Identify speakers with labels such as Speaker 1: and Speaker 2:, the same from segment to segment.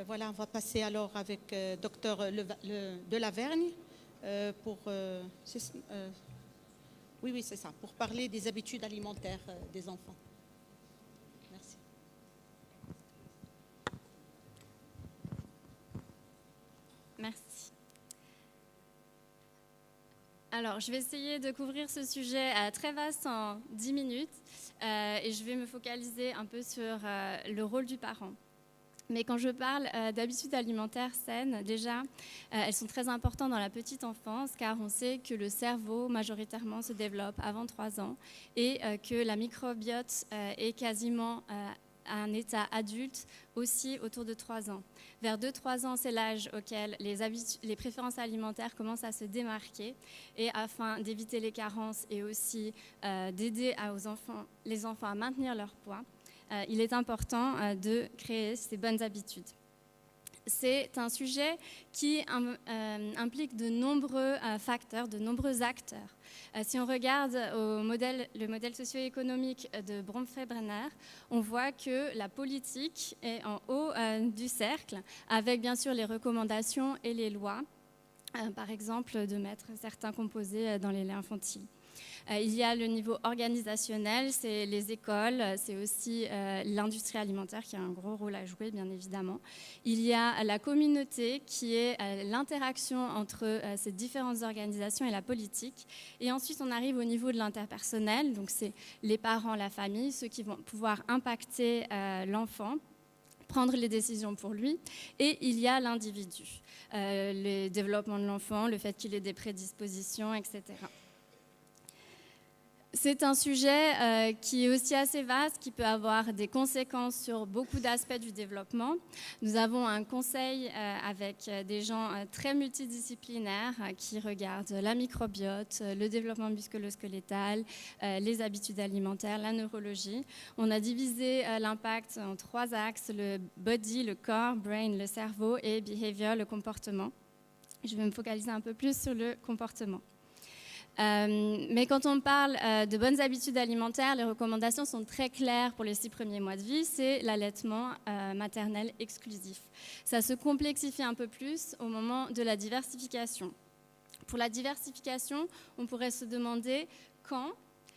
Speaker 1: Voilà, on va passer alors avec docteur Delavergne pour, oui, c'est ça, pour parler des habitudes alimentaires des enfants. Merci.
Speaker 2: Merci. Alors, je vais essayer de couvrir ce sujet très vaste en 10 minutes et je vais me focaliser un peu sur le rôle du parent. Mais quand je parle d'habitudes alimentaires saines, déjà, elles sont très importantes dans la petite enfance car on sait que le cerveau majoritairement se développe avant 3 ans et que la microbiote est quasiment à un état adulte aussi autour de 3 ans. Vers 2-3 ans, c'est l'âge auquel les préférences alimentaires commencent à se démarquer et afin d'éviter les carences et aussi d'aider les enfants à maintenir leur poids, il est important de créer ces bonnes habitudes. C'est un sujet qui implique de nombreux facteurs, de nombreux acteurs. Si on regarde le modèle socio-économique de Bromfeld-Brenner, on voit que la politique est en haut du cercle, avec bien sûr les recommandations et les lois, par exemple de mettre certains composés dans les laits infantiles. Il y a le niveau organisationnel, c'est les écoles, c'est aussi l'industrie alimentaire qui a un gros rôle à jouer, bien évidemment. Il y a la communauté qui est l'interaction entre ces différentes organisations et la politique. Et ensuite, on arrive au niveau de l'interpersonnel, donc c'est les parents, la famille, ceux qui vont pouvoir impacter l'enfant, prendre les décisions pour lui, et il y a l'individu, le développement de l'enfant, le fait qu'il ait des prédispositions, etc. C'est un sujet qui est aussi assez vaste, qui peut avoir des conséquences sur beaucoup d'aspects du développement. Nous avons un conseil avec des gens très multidisciplinaires qui regardent la microbiote, le développement musculo-squelettal, les habitudes alimentaires, la neurologie. On a divisé l'impact en 3 axes, le body, le corps, brain, le cerveau, et behavior, le comportement. Je vais me focaliser un peu plus sur le comportement. Mais quand on parle de bonnes habitudes alimentaires, les recommandations sont très claires pour les 6 premiers mois de vie, c'est l'allaitement maternel exclusif. Ça se complexifie un peu plus au moment de la diversification. Pour la diversification, on pourrait se demander quand.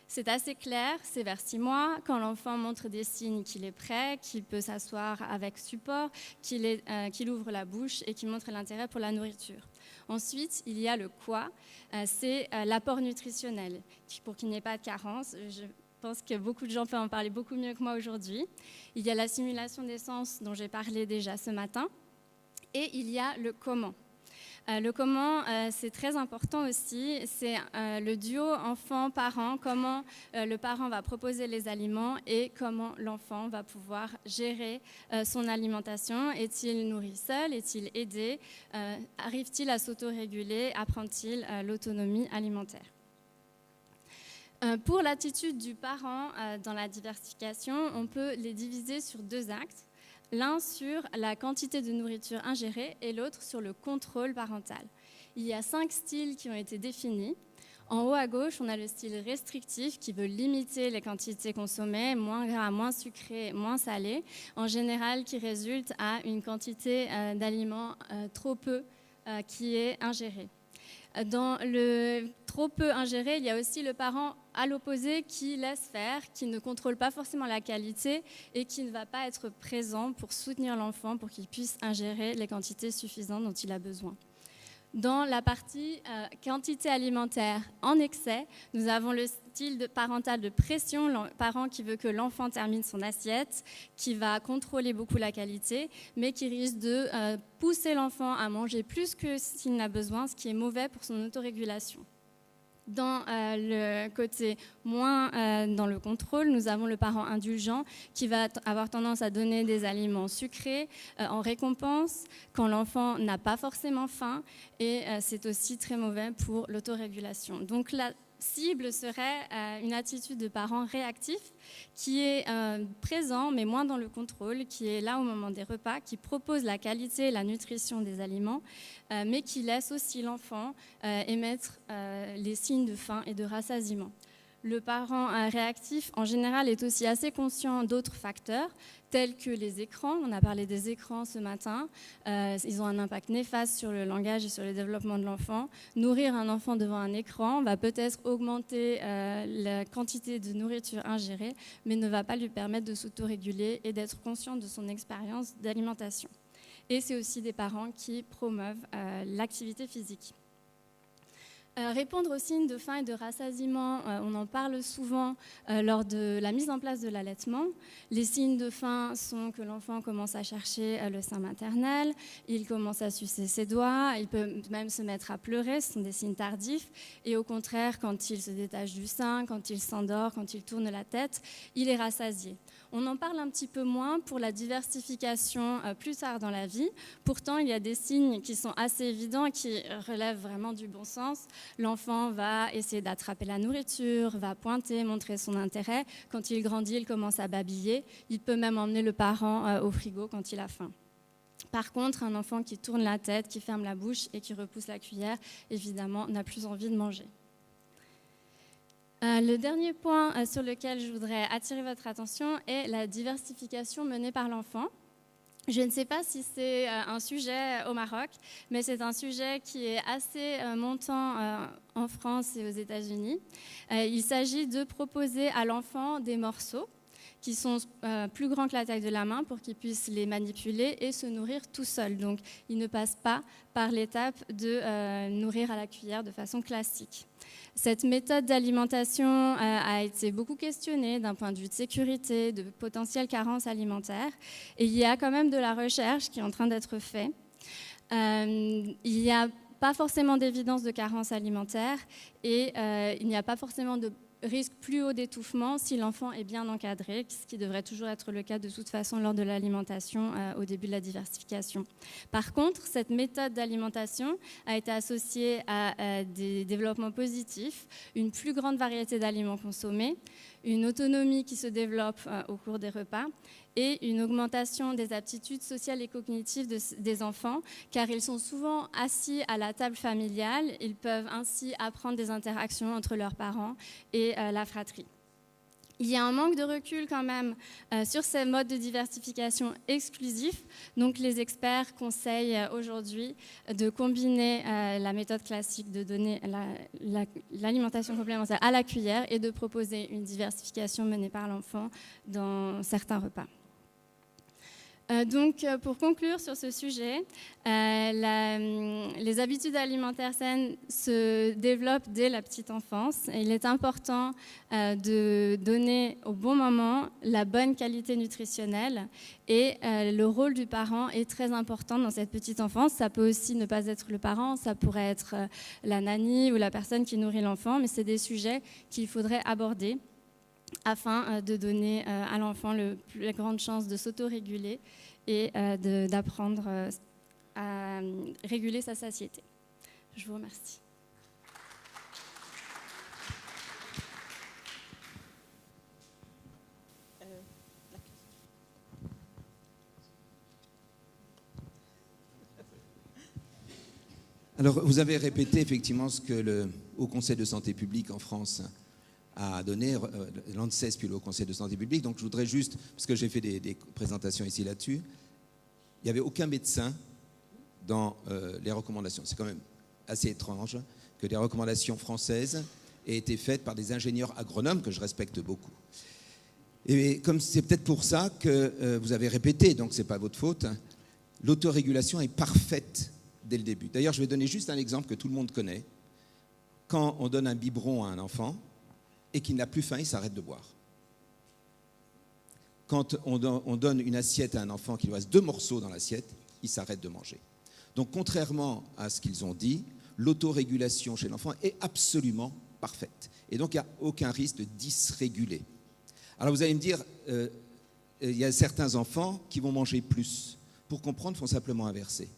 Speaker 2: C'est assez clair, c'est vers 6 mois, quand l'enfant montre des signes qu'il est prêt, qu'il peut s'asseoir avec support, qu'il ouvre la bouche et qu'il montre l'intérêt pour la nourriture. Ensuite, il y a le quoi, c'est l'apport nutritionnel, pour qu'il n'y ait pas de carence. Je pense que beaucoup de gens peuvent en parler beaucoup mieux que moi aujourd'hui. Il y a la simulation des sens dont j'ai parlé déjà ce matin, et il y a le comment. Le comment, c'est très important aussi, c'est le duo enfant-parent, comment le parent va proposer les aliments et comment l'enfant va pouvoir gérer son alimentation. Est-il nourri seul? Est-il aidé? Arrive-t-il à s'autoréguler? Apprend-il l'autonomie alimentaire? Pour l'attitude du parent dans la diversification, on peut les diviser sur 2 axes. L'un sur la quantité de nourriture ingérée et l'autre sur le contrôle parental. Il y a 5 styles qui ont été définis. En haut à gauche, on a le style restrictif qui veut limiter les quantités consommées, moins gras, moins sucré, moins salé, en général qui résulte à une quantité d'aliments trop peu qui est ingérée. Dans le trop peu ingéré, il y a aussi le parent à l'opposé qui laisse faire, qui ne contrôle pas forcément la qualité et qui ne va pas être présent pour soutenir l'enfant pour qu'il puisse ingérer les quantités suffisantes dont il a besoin. Dans la partie quantité alimentaire en excès, nous avons le style parental de pression, le parent qui veut que l'enfant termine son assiette, qui va contrôler beaucoup la qualité, mais qui risque de pousser l'enfant à manger plus que s'il n'a besoin, ce qui est mauvais pour son autorégulation. Dans le côté moins dans le contrôle, nous avons le parent indulgent qui va avoir tendance à donner des aliments sucrés en récompense quand l'enfant n'a pas forcément faim et c'est aussi très mauvais pour l'autorégulation. Donc la cible serait une attitude de parent réactif qui est présent mais moins dans le contrôle, qui est là au moment des repas, qui propose la qualité et la nutrition des aliments, mais qui laisse aussi l'enfant émettre les signes de faim et de rassasiement. Le parent réactif, en général, est aussi assez conscient d'autres facteurs, tels que les écrans. On a parlé des écrans ce matin. Ils ont un impact néfaste sur le langage et sur le développement de l'enfant. Nourrir un enfant devant un écran va peut-être augmenter la quantité de nourriture ingérée, mais ne va pas lui permettre de s'autoréguler et d'être conscient de son expérience d'alimentation. Et c'est aussi des parents qui promeuvent l'activité physique. Répondre aux signes de faim et de rassasiement, on en parle souvent lors de la mise en place de l'allaitement. Les signes de faim sont que l'enfant commence à chercher le sein maternel, il commence à sucer ses doigts, il peut même se mettre à pleurer, ce sont des signes tardifs. Et au contraire, quand il se détache du sein, quand il s'endort, quand il tourne la tête, il est rassasié. On en parle un petit peu moins pour la diversification plus tard dans la vie. Pourtant, il y a des signes qui sont assez évidents et qui relèvent vraiment du bon sens. L'enfant va essayer d'attraper la nourriture, va pointer, montrer son intérêt. Quand il grandit, il commence à babiller. Il peut même emmener le parent au frigo quand il a faim. Par contre, un enfant qui tourne la tête, qui ferme la bouche et qui repousse la cuillère, évidemment, n'a plus envie de manger. Le dernier point sur lequel je voudrais attirer votre attention est la diversification menée par l'enfant. Je ne sais pas si c'est un sujet au Maroc, mais c'est un sujet qui est assez montant en France et aux États-Unis. Il s'agit de proposer à l'enfant des morceaux qui sont plus grands que la taille de la main pour qu'il puisse les manipuler et se nourrir tout seul. Donc, il ne passe pas par l'étape de nourrir à la cuillère de façon classique. Cette méthode d'alimentation a été beaucoup questionnée d'un point de vue de sécurité, de potentielle carence alimentaire. Et il y a quand même de la recherche qui est en train d'être faite. Il n'y a pas forcément d'évidence de carence alimentaire et il n'y a pas forcément de risque plus haut d'étouffement si l'enfant est bien encadré, ce qui devrait toujours être le cas de toute façon lors de l'alimentation au début de la diversification. Par contre, cette méthode d'alimentation a été associée à des développements positifs, une plus grande variété d'aliments consommés, une autonomie qui se développe au cours des repas et une augmentation des aptitudes sociales et cognitives des enfants, car ils sont souvent assis à la table familiale. Ils peuvent ainsi apprendre des interactions entre leurs parents et la fratrie. Il y a un manque de recul quand même sur ces modes de diversification exclusifs. Donc les experts conseillent aujourd'hui de combiner la méthode classique de donner l'alimentation complémentaire à la cuillère et de proposer une diversification menée par l'enfant dans certains repas. Donc, pour conclure sur ce sujet, les habitudes alimentaires saines se développent dès la petite enfance. Et il est important de donner au bon moment la bonne qualité nutritionnelle. Et le rôle du parent est très important dans cette petite enfance. Ça peut aussi ne pas être le parent, ça pourrait être la nanny ou la personne qui nourrit l'enfant, mais c'est des sujets qu'il faudrait aborder afin de donner à l'enfant la grande chance de s'autoréguler et d'apprendre à réguler sa satiété. Je vous remercie.
Speaker 3: Alors, vous avez répété effectivement ce que le Haut Conseil de santé publique en France a donné, l'ANSES puis le Haut Conseil de santé publique. Donc je voudrais juste, parce que j'ai fait des présentations ici là-dessus, il n'y avait aucun médecin dans les recommandations. C'est quand même assez étrange que les recommandations françaises aient été faites par des ingénieurs agronomes que je respecte beaucoup. Et comme c'est peut-être pour ça que vous avez répété, donc ce n'est pas votre faute, l'autorégulation est parfaite dès le début. D'ailleurs, je vais donner juste un exemple que tout le monde connaît. Quand on donne un biberon à un enfant, et qu'il n'a plus faim, il s'arrête de boire. Quand on donne une assiette à un enfant qui lui reste 2 morceaux dans l'assiette, il s'arrête de manger. Donc, contrairement à ce qu'ils ont dit, l'autorégulation chez l'enfant est absolument parfaite. Et donc, il n'y a aucun risque de dysréguler. Alors, vous allez me dire, il y a certains enfants qui vont manger plus. Pour comprendre, il faut simplement inverser.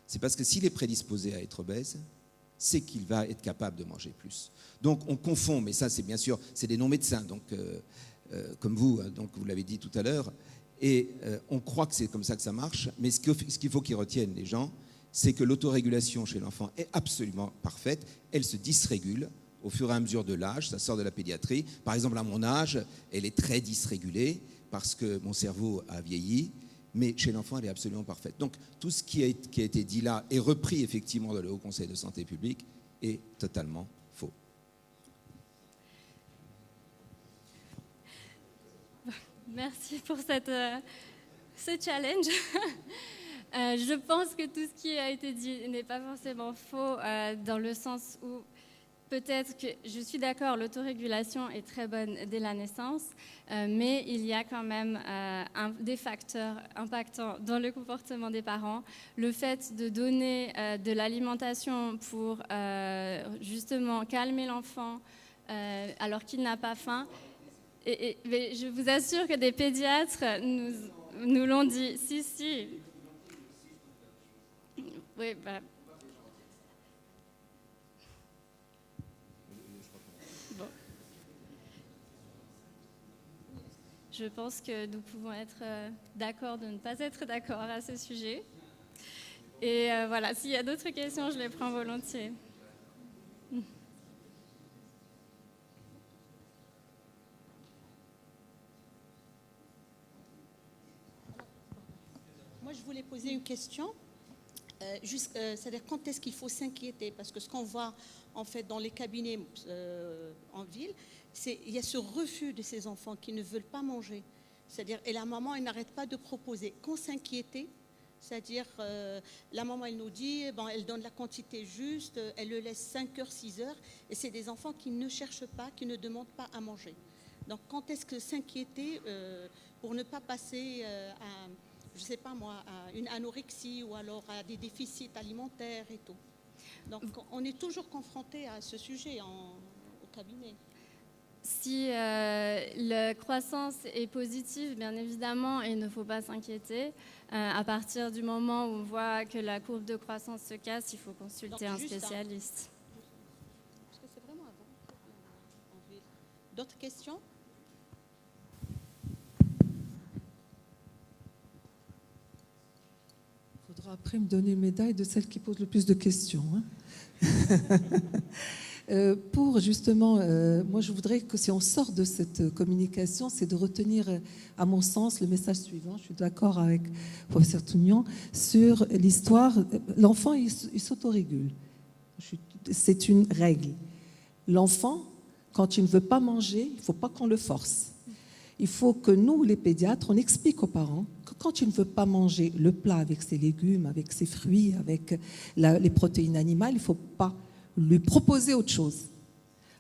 Speaker 3: C'est parce que s'il est prédisposé à être obèse, c'est qu'il va être capable de manger plus. Donc on confond, mais ça c'est bien sûr, c'est des non-médecins, donc, comme vous, donc vous l'avez dit tout à l'heure, et on croit que c'est comme ça que ça marche, mais ce qu'il faut qu'ils retiennent les gens, c'est que l'autorégulation chez l'enfant est absolument parfaite, elle se dysrégule au fur et à mesure de l'âge, ça sort de la pédiatrie. Par exemple, à mon âge, elle est très dysrégulée parce que mon cerveau a vieilli, mais chez l'enfant, elle est absolument parfaite. Donc, tout ce qui a été dit là est repris effectivement dans le Haut Conseil de santé publique est totalement faux.
Speaker 2: Merci pour ce challenge. Je pense que tout ce qui a été dit n'est pas forcément faux dans le sens où peut-être que je suis d'accord, l'autorégulation est très bonne dès la naissance, mais il y a quand même des facteurs impactants dans le comportement des parents. Le fait de donner de l'alimentation pour justement calmer l'enfant alors qu'il n'a pas faim. Mais je vous assure que des pédiatres nous l'ont dit. Si. Oui, bah. Bon. Je pense que nous pouvons être d'accord de ne pas être d'accord à ce sujet. Et voilà, s'il y a d'autres questions, je les prends volontiers.
Speaker 1: Moi, je voulais poser une question. C'est-à-dire quand est-ce qu'il faut s'inquiéter? Parce que ce qu'on voit en fait dans les cabinets en ville, il y a ce refus de ces enfants qui ne veulent pas manger. C'est-à-dire, et la maman, elle n'arrête pas de proposer. Quand s'inquiéter, c'est-à-dire la maman, elle nous dit, elle donne la quantité juste, elle le laisse 5 heures, 6 heures, et c'est des enfants qui ne cherchent pas, qui ne demandent pas à manger. Donc quand est-ce que s'inquiéter pour ne pas passer à, je ne sais pas moi, à une anorexie ou alors à des déficits alimentaires et tout. Donc on est toujours confronté à ce sujet au cabinet.
Speaker 2: Si la croissance est positive, bien évidemment, il ne faut pas s'inquiéter. À partir du moment où on voit que la courbe de croissance se casse, il faut consulter un spécialiste.
Speaker 1: Parce que c'est vraiment avant. D'autres questions?
Speaker 4: Il faudra après me donner une médaille de celle qui pose le plus de questions. Hein. Pour justement, moi je voudrais que si on sort de cette communication, c'est de retenir, à mon sens, le message suivant. Je suis d'accord avec le professeur Tougnan sur l'histoire. L'enfant, il s'autorégule. C'est une règle. L'enfant, quand il ne veut pas manger, il ne faut pas qu'on le force. Il faut que nous, les pédiatres, on explique aux parents que quand il ne veut pas manger le plat avec ses légumes, avec ses fruits, avec les protéines animales, il ne faut pas lui proposer autre chose.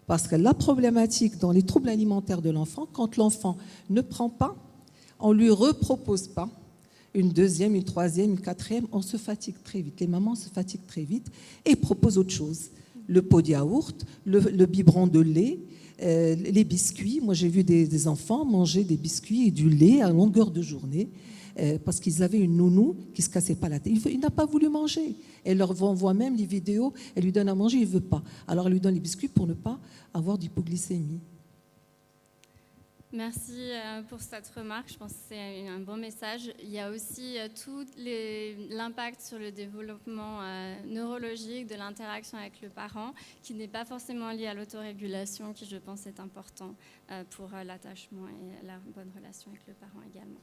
Speaker 4: Parce que la problématique dans les troubles alimentaires de l'enfant, quand l'enfant ne prend pas, on ne lui repropose pas une deuxième, une troisième, une quatrième, on se fatigue très vite. Les mamans se fatiguent très vite et proposent autre chose. Le pot de yaourt, le biberon de lait, les biscuits. Moi, j'ai vu des enfants manger des biscuits et du lait à longueur de journée parce qu'ils avaient une nounou qui ne se cassait pas la tête. Il n'a pas voulu manger. Elle leur envoie même les vidéos, elle lui donne à manger, il ne veut pas. Alors elle lui donne les biscuits pour ne pas avoir d'hypoglycémie.
Speaker 2: Merci pour cette remarque, je pense que c'est un bon message. Il y a aussi tout l'impact sur le développement neurologique de l'interaction avec le parent, qui n'est pas forcément lié à l'autorégulation, qui je pense est important pour l'attachement et la bonne relation avec le parent également.